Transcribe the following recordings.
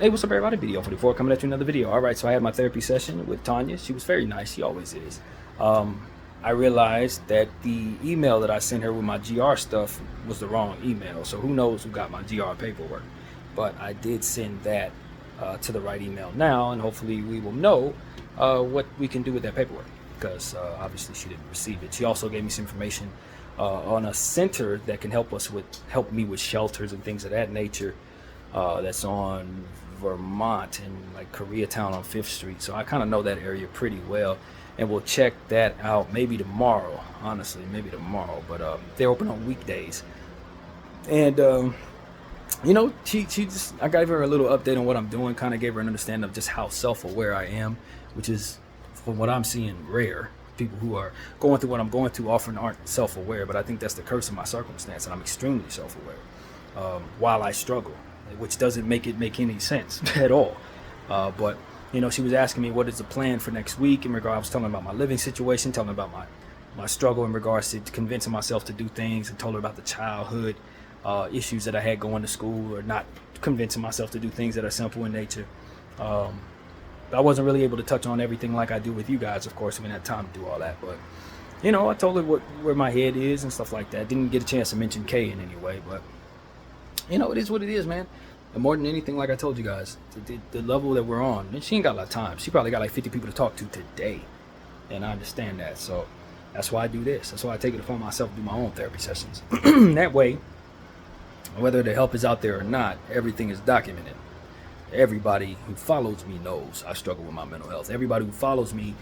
Hey, what's up everybody, BDF 44 coming at you another video. Alright, so I had my therapy session with Tanya. She was very nice, she always is. I realized that the email that I sent her with my GR stuff was the wrong email. So who knows who got my GR paperwork. But I did send that to the right email now, and hopefully we will know what we can do with that paperwork. Because obviously she didn't receive it. She also gave me some information on a center that can help me with shelters and things of that nature. That's on Vermont and like Koreatown on 5th Street. So I kind of know that area pretty well, and we'll check that out maybe tomorrow. Honestly, maybe tomorrow. But they're open on weekdays. And you know, she just, I gave her a little update on what I'm doing. Kind of gave her an understanding of just how self-aware I am, which is, from what I'm seeing, rare. People who are going through what I'm going through often aren't self-aware, but I think that's the curse of my circumstance, and I'm extremely self-aware while I struggle, which doesn't make any sense at all. But you know, she was asking me what is the plan for next week in regard. I was telling her about my living situation, telling her about my struggle in regards to convincing myself to do things, and told her about the childhood issues that I had going to school, or not convincing myself to do things that are simple in nature. I wasn't really able to touch on everything like I do with you guys, of course. I didn't have time to do all that, but you know, I told her where my head is and stuff like that. Didn't get a chance to mention Kay in any way, but you know, it is what it is, man. And more than anything, like I told you guys, the level that we're on, and she ain't got a lot of time. She probably got like 50 people to talk to today, and I understand that. So that's why I do this. That's why I take it upon myself to do my own therapy sessions. That way, whether the help is out there or not, everything is documented. Everybody who follows me knows I struggle with my mental health. Everybody who follows me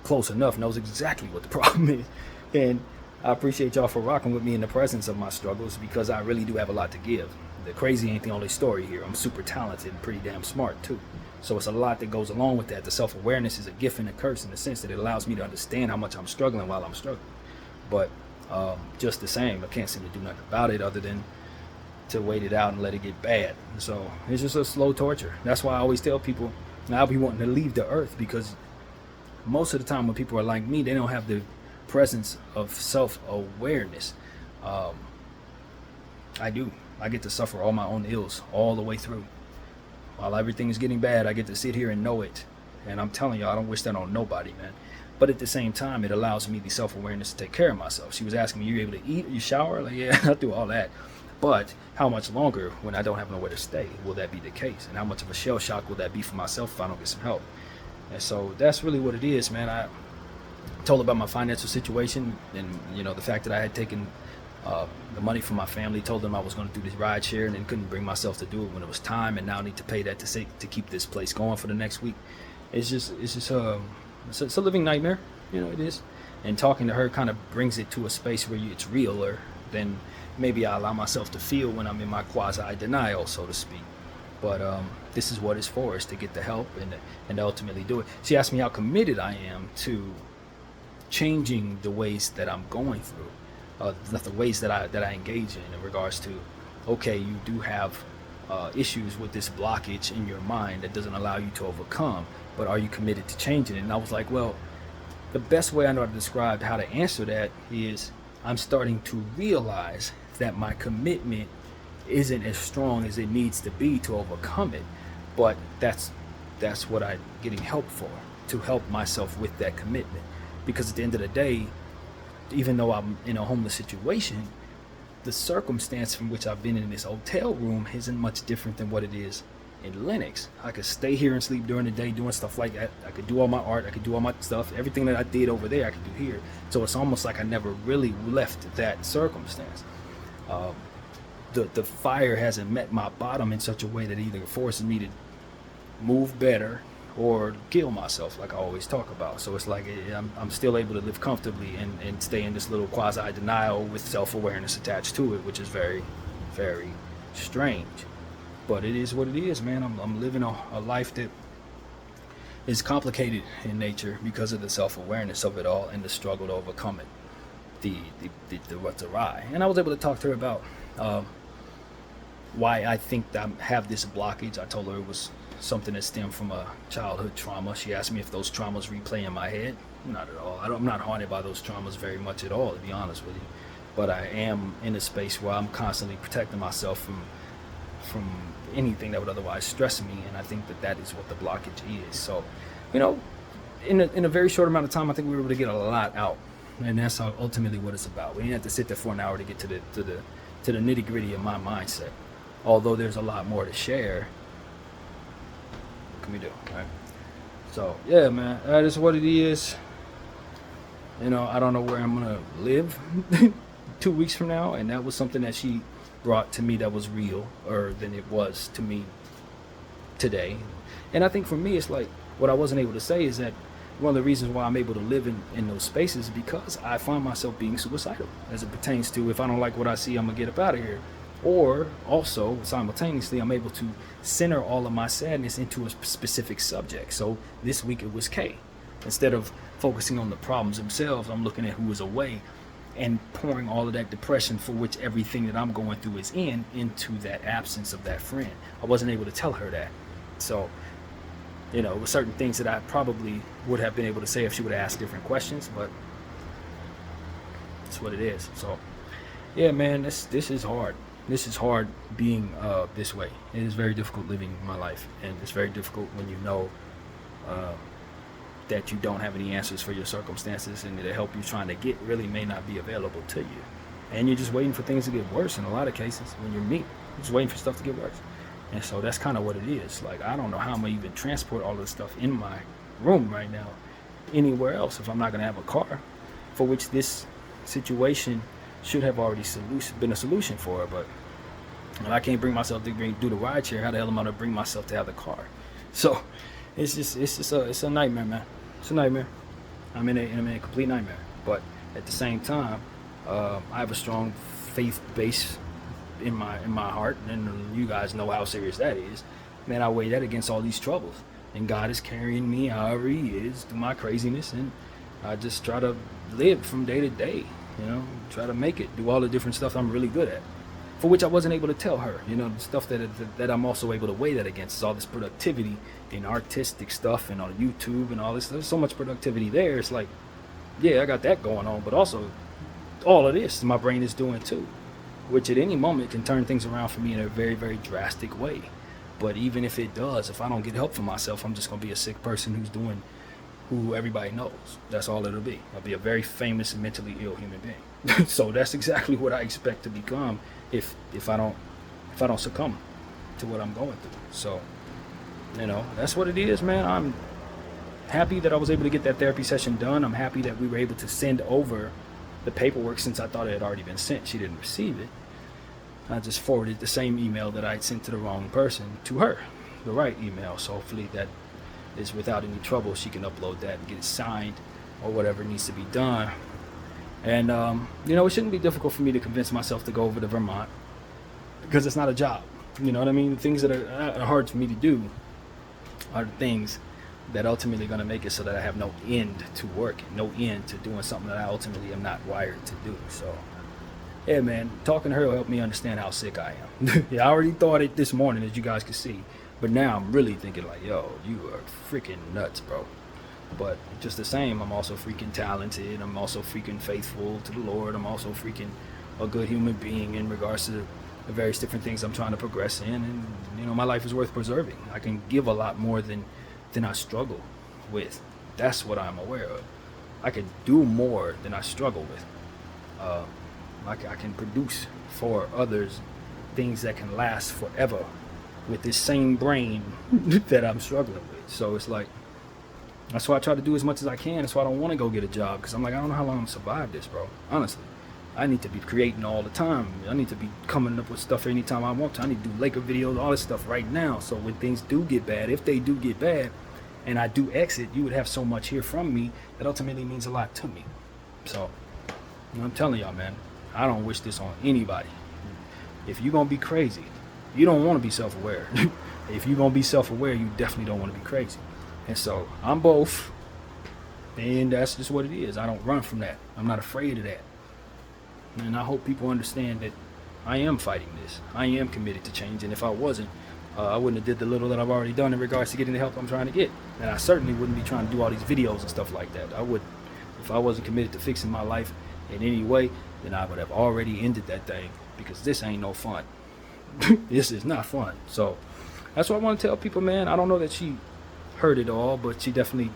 close enough knows exactly what the problem is. And I appreciate y'all for rocking with me in the presence of my struggles, because I really do have a lot to give. The crazy ain't the only story here. I'm super talented and pretty damn smart too. So it's a lot that goes along with that. The self-awareness is a gift and a curse in the sense that it allows me to understand how much I'm struggling while I'm struggling. But just the same, I can't seem to do nothing about it other than to wait it out and let it get bad. So it's just a slow torture. That's why I always tell people I'll be wanting to leave the earth, because most of the time when people are like me, they don't have the presence of self-awareness. I do. I get to suffer all my own ills all the way through. While everything is getting bad, I get to sit here and know it. And I'm telling y'all, I don't wish that on nobody, man. But at the same time, it allows me the self-awareness to take care of myself. She was asking me, you able to eat? You shower? Like, yeah, I do all that. But how much longer, when I don't have nowhere to stay, will that be the case? And how much of a shell shock will that be for myself if I don't get some help? And so that's really what it is, man. I told her about my financial situation, and you know, the fact that I had taken the money from my family, told them I was going to do this ride share, and then couldn't bring myself to do it when it was time, and now I need to pay that to keep this place going for the next week. It's a living nightmare, you know. It is. And talking to her kind of brings it to a space where it's realer than maybe I allow myself to feel when I'm in my quasi denial, so to speak. But this is what it's for, is to get the help and ultimately do it. She asked me how committed I am to changing the ways that I'm going through. The ways that I engage in regards to, okay, you do have issues with this blockage in your mind that doesn't allow you to overcome, but are you committed to changing it? And I was like, well, the best way I know how to describe how to answer that is I'm starting to realize that my commitment isn't as strong as it needs to be to overcome it. But that's what I'm getting help for, to help myself with that commitment. Because at the end of the day, even though I'm in a homeless situation, the circumstance from which I've been in this hotel room isn't much different than what it is in Lenox. I could stay here and sleep during the day doing stuff like that. I could do all my art, I could do all my stuff. Everything that I did over there, I could do here. So it's almost like I never really left that circumstance. The fire hasn't met my bottom in such a way that it either forces me to move better or kill myself, like I always talk about. So it's like I'm still able to live comfortably and stay in this little quasi-denial with self-awareness attached to it, which is very, very strange. But it is what it is, man. I'm living a life that is complicated in nature because of the self-awareness of it all and the struggle to overcome it, the what's awry. And I was able to talk to her about why I think that I have this blockage. I told her it was something that stemmed from a childhood trauma. She asked me if those traumas replay in my head. Not at all. I'm not haunted by those traumas very much at all, to be honest with you. But I am in a space where I'm constantly protecting myself from anything that would otherwise stress me. And I think that that is what the blockage is. So, you know, in a very short amount of time, I think we were able to get a lot out, and that's ultimately what it's about. We didn't have to sit there for an hour to get to the nitty gritty of my mindset. Although there's a lot more to share. What can we do, right? So yeah, man, that is what it is. You know, I don't know where I'm gonna live 2 weeks from now, and that was something that she brought to me that was real, or than it was to me today. And I think for me, it's like what I wasn't able to say is that one of the reasons why I'm able to live in those spaces is because I find myself being suicidal as it pertains to, if I don't like what I see, I'm gonna get up out of here. Or also simultaneously, I'm able to center all of my sadness into a specific subject. So this week it was K. Instead of focusing on the problems themselves, I'm looking at who is away and pouring all of that depression, for which everything that I'm going through is into that absence of that friend. I wasn't able to tell her that. So, you know, with certain things that I probably would have been able to say if she would have asked different questions, but that's what it is. So yeah, man, this is hard. This is hard being this way. It is very difficult living my life, and it's very difficult when you know that you don't have any answers for your circumstances, and the help you're trying to get really may not be available to you. And you're just waiting for things to get worse in a lot of cases. When you're me, you're just waiting for stuff to get worse. And so that's kind of what it is. Like, I don't know how I'm gonna even transport all this stuff in my room right now anywhere else if I'm not gonna have a car, for which this situation should have already been a solution for it. But if I can't bring myself to do the ride share, how the hell am I gonna bring myself to have the car? So it's a nightmare, man. It's a nightmare. I'm in a complete nightmare. But at the same time, I have a strong faith base in my heart, and you guys know how serious that is. Man, I weigh that against all these troubles, and God is carrying me however He is through my craziness, and I just try to live from day to day. You know, try to make it, do all the different stuff I'm really good at, for which I wasn't able to tell her. You know, the stuff that I'm also able to weigh that against is all this productivity in artistic stuff and on YouTube and all this. There's so much productivity there. It's like, yeah, I got that going on, but also all of this my brain is doing too, which at any moment can turn things around for me in a very, very drastic way. But even if it does, if I don't get help for myself, I'm just going to be a sick person who's doing who everybody knows. That's all it'll be. I'll be a very famous mentally ill human being. So that's exactly what I expect to become if I don't succumb to what I'm going through. So, you know, that's what it is, man. I'm happy that I was able to get that therapy session done. I'm happy that we were able to send over the paperwork, since I thought it had already been sent. She didn't receive it. I just forwarded the same email that I'd sent to the wrong person to her, the right email. So hopefully that is without any trouble. She can upload that and get it signed or whatever needs to be done. And you know, it shouldn't be difficult for me to convince myself to go over to Vermont, because it's not a job. You know what I mean? The things that are hard for me to do are the things that ultimately going to make it so that I have no end to work, no end to doing something that I ultimately am not wired to do. So yeah, man, talking to her will help me understand how sick I am. Yeah, I already thought it this morning, as you guys could see, but now I'm really thinking like, yo, you are freaking nuts, bro. But just the same, I'm also freaking talented. I'm also freaking faithful to the Lord. I'm also freaking a good human being in regards to the various different things I'm trying to progress in. And, you know, my life is worth preserving. I can give a lot more than I struggle with. That's what I'm aware of. I can do more than I struggle with. I can produce for others things that can last forever with this same brain that I'm struggling with. So it's like, that's why I try to do as much as I can. That's why I don't want to go get a job, because I'm like, I don't know how long I'm gonna survive this, bro. Honestly, I need to be creating all the time. I need to be coming up with stuff anytime I want to. I need to do Laker videos, all this stuff right now. So when things do get bad, if they do get bad, and I do exit, you would have so much here from me that ultimately means a lot to me. So, you know, I'm telling y'all, man, I don't wish this on anybody. If you're gonna be crazy, you don't want to be self-aware. If you're gonna be self-aware, you definitely don't want to be crazy. And so I'm both, and that's just what it is. I don't run from that. I'm not afraid of that. And I hope people understand that I am fighting this. I am committed to change, and if I wasn't, I wouldn't have did the little that I've already done in regards to getting the help I'm trying to get. And I certainly wouldn't be trying to do all these videos and stuff like that. I would, if I wasn't committed to fixing my life in any way, then I would have already ended that thing, because this ain't no fun. This is not fun. So that's what I want to tell people, man. I don't know that she heard it all, but she definitely,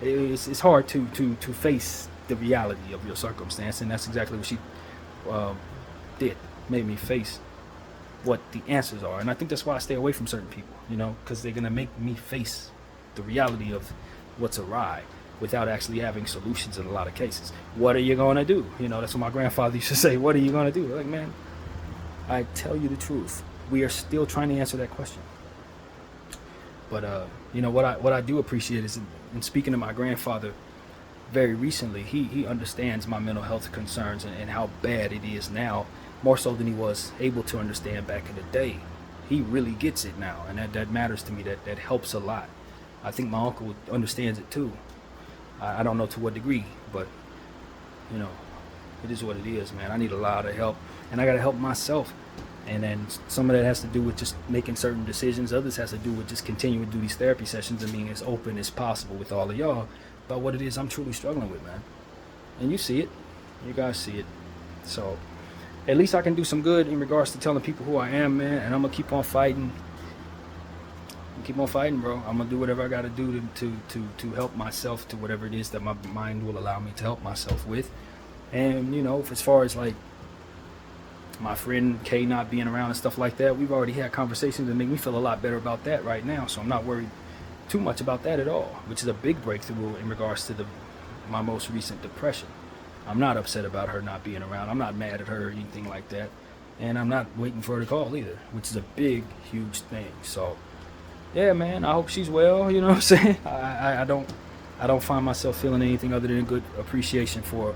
it's hard to face the reality of your circumstance, and that's exactly what she did. Made me face what the answers are, and I think that's why I stay away from certain people, because they're gonna make me face the reality of what's awry without actually having solutions in a lot of cases. What are you gonna do? That's what my grandfather used to say. What are you gonna do? Like, man, I tell you the truth. We are still trying to answer that question. But what I do appreciate is in speaking to my grandfather very recently, he understands my mental health concerns and how bad it is now, more so than he was able to understand back in the day. He really gets it now, and that matters to me. That helps a lot. I think my uncle understands it too. I don't know to what degree, but it is what it is, man. I need a lot of help, and I got to help myself. And then some of that has to do with just making certain decisions. Others has to do with just continuing to do these therapy sessions and being as open as possible with all of y'all about what it is I'm truly struggling with, man. And you see it. You guys see it. So at least I can do some good in regards to telling people who I am, man. And I'm going to keep on fighting. Keep on fighting, bro. I'm going to do whatever I got to do to help myself to whatever it is that my mind will allow me to help myself with. And, as far as like my friend Kay not being around and stuff like that, we've already had conversations that make me feel a lot better about that right now. So I'm not worried too much about that at all, which is a big breakthrough in regards to my most recent depression. I'm not upset about her not being around. I'm not mad at her or anything like that. And I'm not waiting for her to call either, which is a big, huge thing. So yeah, man, I hope she's well, you know what I'm saying? I don't find myself feeling anything other than good appreciation for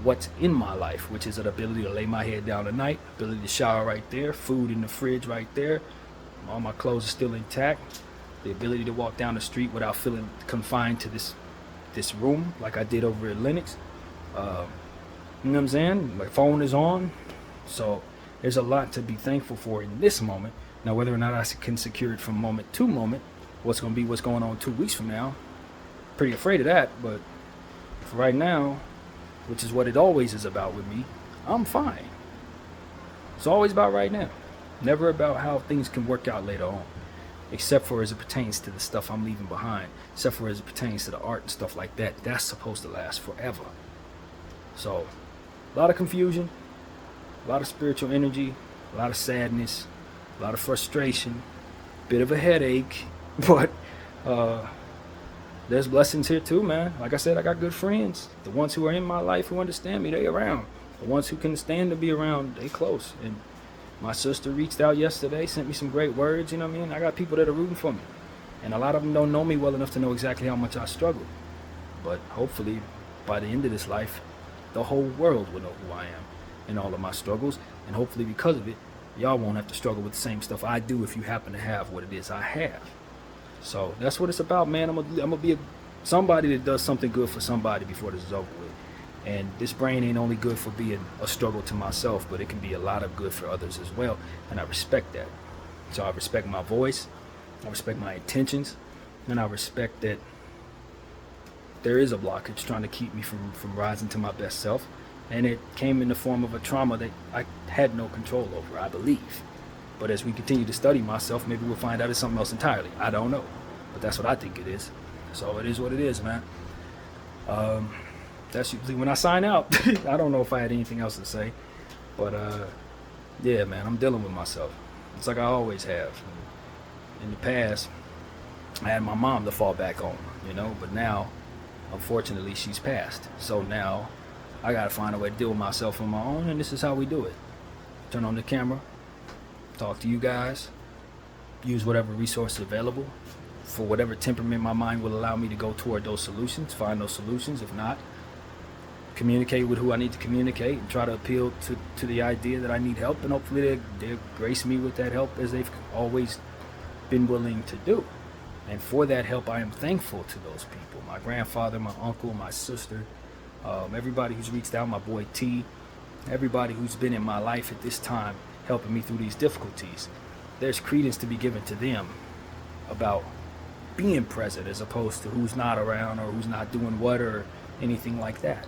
what's in my life, which is an ability to lay my head down at night, ability to shower right there, food in the fridge right there, all my clothes are still intact, the ability to walk down the street without feeling confined to this room like I did over at Lennox. You know what I'm saying? My phone is on. So there's a lot to be thankful for in this moment. Now, whether or not I can secure it from moment to moment, what's going on 2 weeks from now, pretty afraid of that. But for right now, which is what it always is about with me, I'm fine. It's always about right now. Never about how things can work out later on. Except for as it pertains to the stuff I'm leaving behind. Except for as it pertains to the art and stuff like that. That's supposed to last forever. So, a lot of confusion, a lot of spiritual energy, a lot of sadness, a lot of frustration, bit of a headache, but there's blessings here too, man. Like I said, I got good friends. The ones who are in my life who understand me, they around. The ones who can stand to be around, they close. And my sister reached out yesterday, sent me some great words, you know what I mean? I got people that are rooting for me. And a lot of them don't know me well enough to know exactly how much I struggle. But hopefully, by the end of this life, the whole world will know who I am and all of my struggles. And hopefully because of it, y'all won't have to struggle with the same stuff I do if you happen to have what it is I have. So that's what it's about, man. I'm gonna be somebody that does something good for somebody before this is over with. And this brain ain't only good for being a struggle to myself, but it can be a lot of good for others as well. And I respect that. So I respect my voice, I respect my intentions, and I respect that there is a blockage trying to keep me from rising to my best self. And it came in the form of a trauma that I had no control over, I believe. But as we continue to study myself, maybe we'll find out it's something else entirely. I don't know. But that's what I think it is. So it is what it is, man. That's usually when I sign out. I don't know if I had anything else to say. But yeah, man, I'm dealing with myself. It's like I always have. In the past, I had my mom to fall back on, but now, unfortunately, she's passed. So now I gotta find a way to deal with myself on my own, and this is how we do it. Turn on the camera, talk to you guys, use whatever resources available for whatever temperament my mind will allow me to go toward those solutions, find those solutions. If not, communicate with who I need to communicate and try to appeal to the idea that I need help, and hopefully they'll grace me with that help as they've always been willing to do. And for that help, I am thankful to those people, my grandfather, my uncle, my sister, everybody who's reached out, my boy T, everybody who's been in my life at this time helping me through these difficulties. There's credence to be given to them about being present as opposed to who's not around or who's not doing what or anything like that.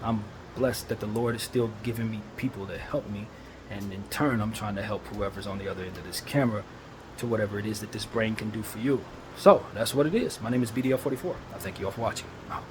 I'm blessed that the Lord is still giving me people to help me and in turn I'm trying to help whoever's on the other end of this camera to whatever it is that this brain can do for you. So that's what it is. My name is BDF 44. I thank you all for watching. Out.